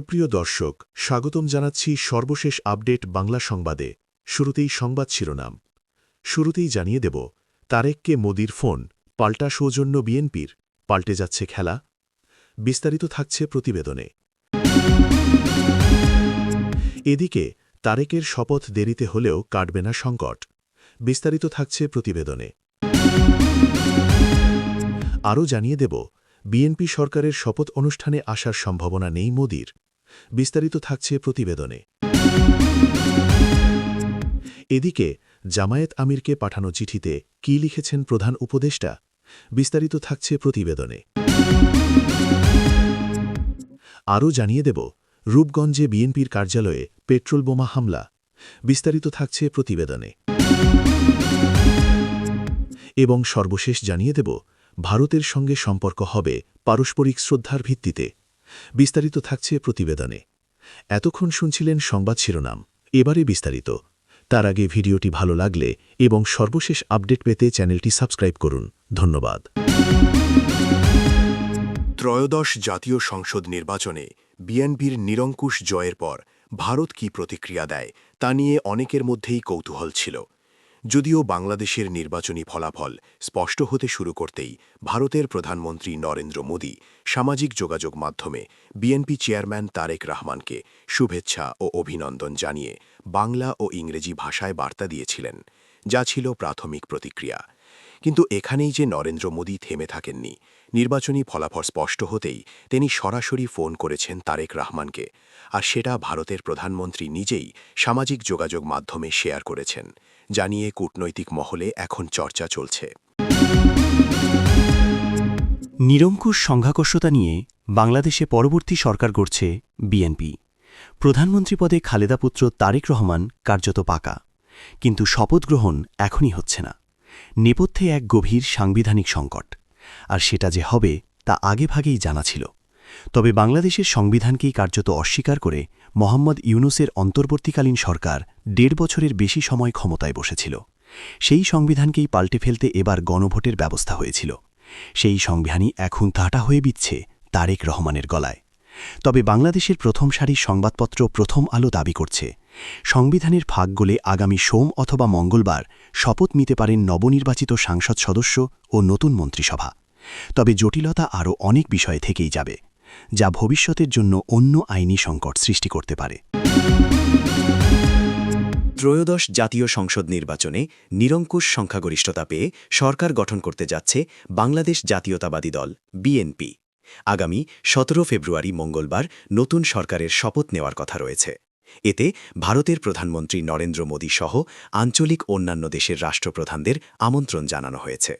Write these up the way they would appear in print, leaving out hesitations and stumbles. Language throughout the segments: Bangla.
সুপ্রিয় দর্শক, স্বাগতম জানাচ্ছি সর্বশেষ আপডেট বাংলা সংবাদে। শুরুতেই সংবাদ শিরোনাম। শুরুতেই জানিয়ে দেব, তারেককে মোদির ফোন, পাল্টা সৌজন্য বিএনপির, পাল্টে যাচ্ছে খেলা। বিস্তারিত থাকছে প্রতিবেদনে। এদিকে তারেকের শপথ দেরিতে হলেও কাটবে না সংকট। বিস্তারিত থাকছে প্রতিবেদনে। আরও জানিয়ে দেব, বিএনপি সরকারের শপথ অনুষ্ঠানে আসার সম্ভাবনা নেই মোদির। বিস্তারিত থাকছে প্রতিবেদনে। এদিকে জামায়াত আমিরকে পাঠানো চিঠিতে কী লিখেছেন প্রধান উপদেষ্টা? বিস্তারিত থাকছে প্রতিবেদনে। আরও জানিয়ে দেব, রূপগঞ্জে বিএনপির কার্যালয়ে পেট্রোল বোমা হামলা। বিস্তারিত থাকছে প্রতিবেদনে। এবং সর্বশেষ জানিয়ে দেব, ভারতের সঙ্গে সম্পর্ক হবে পারস্পরিক শ্রদ্ধার ভিত্তিতে। বিস্তারিত থাকছে প্রতিবেদনে। এতক্ষণ শুনছিলেন সংবাদ শিরোনাম, এবারে বিস্তারিত। তার আগে ভিডিওটি ভালো লাগলে এবং সর্বশেষ আপডেট পেতে চ্যানেলটি সাবস্ক্রাইব করুন। ধন্যবাদ। ত্রয়োদশ জাতীয় সংসদ নির্বাচনে বিএনপির নিরঙ্কুশ জয়ের পর ভারত কী প্রতিক্রিয়া দেয় তা নিয়ে অনেকের মধ্যেই কৌতূহল ছিল। যদিও বাংলাদেশের নির্বাচনী ফলাফল স্পষ্ট হতে শুরু করতেই ভারতের প্রধানমন্ত্রী নরেন্দ্র মোদি সামাজিক যোগাযোগ মাধ্যমে বিএনপি চেয়ারম্যান তারেক রহমানকে শুভেচ্ছা ও অভিনন্দন জানিয়ে বাংলা ও ইংরেজি ভাষায় বার্তা দিয়েছিলেন, যা ছিল প্রাথমিক প্রতিক্রিয়া। কিন্তু এখানেই যে নরেন্দ্র মোদি থেমে থাকেননি। নির্বাচনী ফলাফল স্পষ্ট হতেই তিনি সরাসরি ফোন করেছেন তারেক রহমানকে, আর সেটা ভারতের প্রধানমন্ত্রী নিজেই সামাজিক যোগাযোগ মাধ্যমে শেয়ার করেছেন, যা নিয়ে কূটনৈতিক মহলে এখন চর্চা চলছে। নিরঙ্কুশ সংখ্যাগরিষ্ঠতা নিয়ে বাংলাদেশে পরবর্তী সরকার গড়ছে বিএনপি। প্রধানমন্ত্রী পদে খালেদা পুত্র তারেক রহমান কার্যত পাকা, কিন্তু শপথ গ্রহণ এখনই হচ্ছে না। নেপথ্যে এক গভীর সাংবিধানিক সংকট, আর সেটা যে হবে তা আগেভাগেই জানা ছিল। তবে বাংলাদেশের সংবিধানকেই কার্যত অস্বীকার করে মোহাম্মদ ইউনূসের অন্তর্বর্তীকালীন সরকার ১.৫ বছরের বেশি সময় ক্ষমতায় বসেছিল। সেই সংবিধানকেই পাল্টে ফেলতে এবার গণভোটের ব্যবস্থা হয়েছিল। সেই সংবিধানই এখন তাটা হয়ে বিচ্ছে তারেক রহমানের গলায়। তবে বাংলাদেশের প্রথম সারির সংবাদপত্র প্রথম আলো দাবি করছে, সংবিধানের ফাঁক গলে আগামী সোম অথবা মঙ্গলবার শপথ নিতে পারেন নবনির্বাচিত সাংসদ সদস্য ও নতুন মন্ত্রিসভা। তবে জটিলতা আরও অনেক বিষয়ে থেকেই যাবে, যা ভবিষ্যতের জন্য অন্য আইনি সংকট সৃষ্টি করতে পারে। ত্রয়োদশ জাতীয় সংসদ নির্বাচনে নিরঙ্কুশ সংখ্যাগরিষ্ঠতা পেয়ে সরকার গঠন করতে যাচ্ছে বাংলাদেশ জাতীয়তাবাদী দল বিএনপি। আগামী ১৭ ফেব্রুয়ারি মঙ্গলবার নতুন সরকারের শপথ নেওয়ার কথা রয়েছে। এতে ভারতের প্রধানমন্ত্রী নরেন্দ্র মোদি সহ আঞ্চলিক অন্যান্য দেশের রাষ্ট্রপ্রধানদের আমন্ত্রণ জানানো হয়েছে।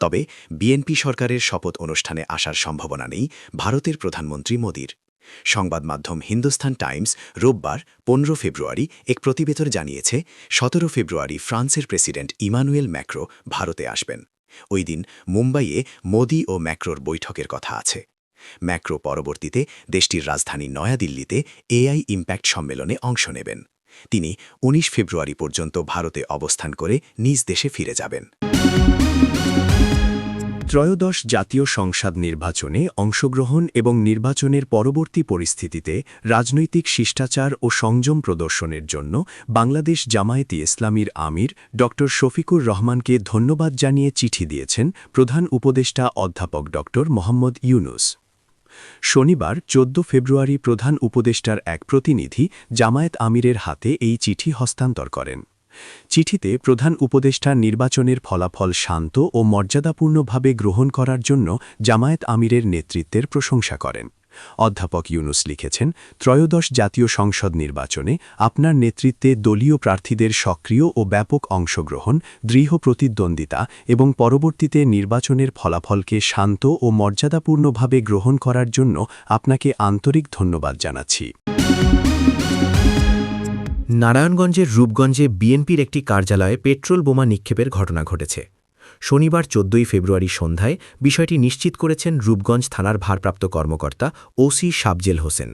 তবে বিএনপি সরকারের শপথ অনুষ্ঠানে আসার সম্ভাবনা নেই ভারতের প্রধানমন্ত্রী মোদির। সংবাদ মাধ্যম হিন্দুস্তান টাইমস রোববার ১৫ ফেব্রুয়ারি এক প্রতিবেদন জানিয়েছে, ১৭ ফেব্রুয়ারি ফ্রান্সের প্রেসিডেন্ট ইমানুয়েল ম্যাক্রো ভারতে আসবেন। ওই দিন মুম্বাইয়ে মোদি ও ম্যাক্রোর বৈঠকের কথা আছে। ম্যাক্রো পরবর্তীতে দেশটির রাজধানী নয়াদিল্লিতে এআই ইম্প্যাক্ট সম্মেলনে অংশ নেবেন। তিনি ১৯ ফেব্রুয়ারি পর্যন্ত ভারতে অবস্থান করে নিজ দেশে ফিরে যাবেন। ত্রয়োদশ জাতীয় সংসদ নির্বাচনে অংশগ্রহণ এবং নির্বাচনের পরবর্তী পরিস্থিতিতে রাজনৈতিক শিষ্টাচার ও সংযম প্রদর্শনের জন্য বাংলাদেশ জামায়াতে ইসলামীর আমির ড. শফিকুর রহমানকে ধন্যবাদ জানিয়ে চিঠি দিয়েছেন প্রধান উপদেষ্টা অধ্যাপক ড. মোহাম্মদ ইউনূস। শনিবার ১৪ ফেব্রুয়ারি প্রধান উপদেষ্টার এক প্রতিনিধি জামায়াত আমিরের হাতে এই চিঠি হস্তান্তর করেন। চিঠিতে প্রধান উপদেষ্টা নির্বাচনের ফলাফল শান্ত ও মর্যাদাপূর্ণভাবে গ্রহণ করার জন্য জামায়াত আমিরের নেতৃত্বের প্রশংসা করেন। অধ্যাপক ইউনূস লিখেছেন, ত্রয়োদশ জাতীয় সংসদ নির্বাচনে আপনার নেতৃত্বে দলীয় প্রার্থীদের সক্রিয় ও ব্যাপক অংশগ্রহণ, দৃঢ় প্রতিদ্বন্দ্বিতা এবং পরবর্তীতে নির্বাচনের ফলাফলকে শান্ত ও মর্যাদাপূর্ণভাবে গ্রহণ করার জন্য আপনাকে আন্তরিক ধন্যবাদ জানাচ্ছি। নারায়ণগঞ্জের রূপগঞ্জে বিএনপির একটি কার্যালয়ে পেট্রোল বোমা নিক্ষেপের ঘটনা ঘটেছে। শনিবার ১৪ ফেব্রুয়ারি সন্ধ্যায় বিষয়টি নিশ্চিত করেছেন রূপগঞ্জ থানার ভারপ্রাপ্ত কর্মকর্তা ওসি সাবজেল হোসেন।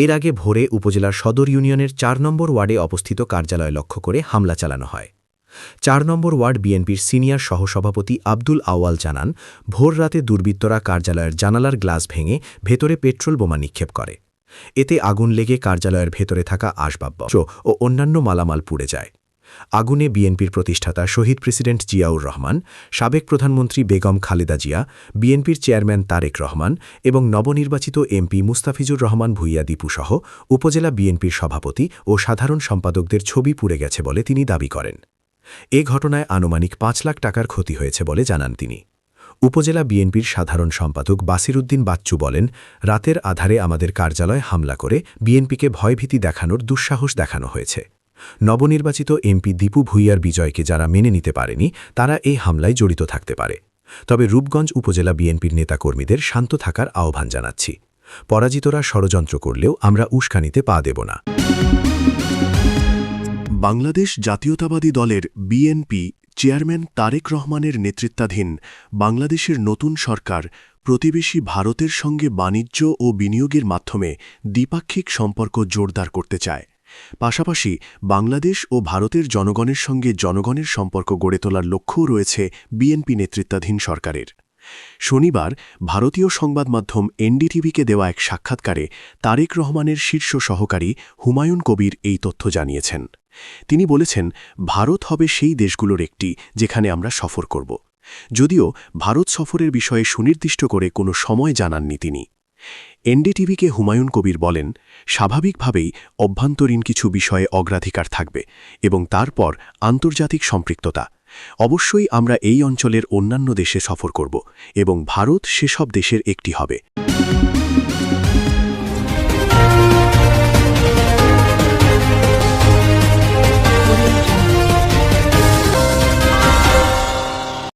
এর আগে ভোরে উপজেলার সদর ইউনিয়নের ৪ নম্বর ওয়ার্ডে অবস্থিত কার্যালয় লক্ষ্য করে হামলা চালানো হয়। ৪ নম্বর ওয়ার্ড বিএনপির সিনিয়র সহসভাপতি আব্দুল আওয়াল জানান, ভোর রাতে দুর্বৃত্তরা কার্যালয়ের জানালার গ্লাস ভেঙে ভেতরে পেট্রোল বোমা নিক্ষেপ করে। এতে আগুন লেগে কার্যালয়ের ভেতরে থাকা আসবাবপত্র ও অন্যান্য মালামাল পুড়ে যায়। আগুনে বিএনপির প্রতিষ্ঠাতা শহীদ প্রেসিডেন্ট জিয়াউর রহমান, সাবেক প্রধানমন্ত্রী বেগম খালেদা জিয়া, বিএনপির চেয়ারম্যান তারেক রহমান এবং নবনির্বাচিত এমপি মুস্তাফিজুর রহমান ভূঁইয়া দীপুসহ উপজেলা বিএনপির সভাপতি ও সাধারণ সম্পাদকদের ছবি পুড়ে গেছে বলে তিনি দাবি করেন। এ ঘটনায় আনুমানিক ৫ লাখ টাকার ক্ষতি হয়েছে বলে জানান তিনি। উপজেলা বিএনপির সাধারণ সম্পাদক বাসিরউদ্দিন বাচ্চু বলেন, রাতের আধারে আমাদের কার্যালয়ে হামলা করে বিএনপিকে ভয়ভীতি দেখানোর দুঃসাহস দেখানো হয়েছে। নবনির্বাচিত এমপি দীপু ভূঁইয়ার বিজয়কে যারা মেনে নিতে পারেনি তারা এই হামলায় জড়িত থাকতে পারে। তবে রূপগঞ্জ উপজেলা বিএনপির নেতাকর্মীদের শান্ত থাকার আহ্বান জানাচ্ছি। পরাজিতরা ষড়যন্ত্র করলেও আমরা উস্কানিতে পা দেব না। বাংলাদেশ জাতীয়তাবাদী দলের বিএনপি চেয়ারম্যান তারেক রহমানের নেতৃত্বাধীন বাংলাদেশের নতুন সরকার প্রতিবেশী ভারতের সঙ্গে বাণিজ্য ও বিনিয়োগের মাধ্যমে দ্বিপাক্ষিক সম্পর্ক জোরদার করতে চায়। পাশাপাশি বাংলাদেশ ও ভারতের জনগণের সঙ্গে জনগণের সম্পর্ক গড়ে তোলার লক্ষ্যও রয়েছে বিএনপি নেতৃত্বাধীন সরকারের। শনিবার ভারতীয় সংবাদ মাধ্যম এনডিটিভিকে দেওয়া এক সাক্ষাৎকারে তারেক রহমানের শীর্ষ সহকারী হুমায়ুন কবির এই তথ্য জানিয়েছেন। তিনি বলেছেন, ভারত হবে সেই দেশগুলোর একটি যেখানে আমরা সফর করব। যদিও ভারত সফরের বিষয়ে সুনির্দিষ্ট করে কোনো সময় জানাননি তিনি। এনডিটিভিকে হুমায়ুন কবির বলেন, স্বাভাবিকভাবেই অভ্যন্তরীণ কিছু বিষয়ে অগ্রাধিকার থাকবে এবং তারপর আন্তর্জাতিক সম্পৃক্ততা। অবশ্যই আমরা এই অঞ্চলের অন্যান্য দেশে সফর করব এবং ভারত সেসব দেশের একটি হবে।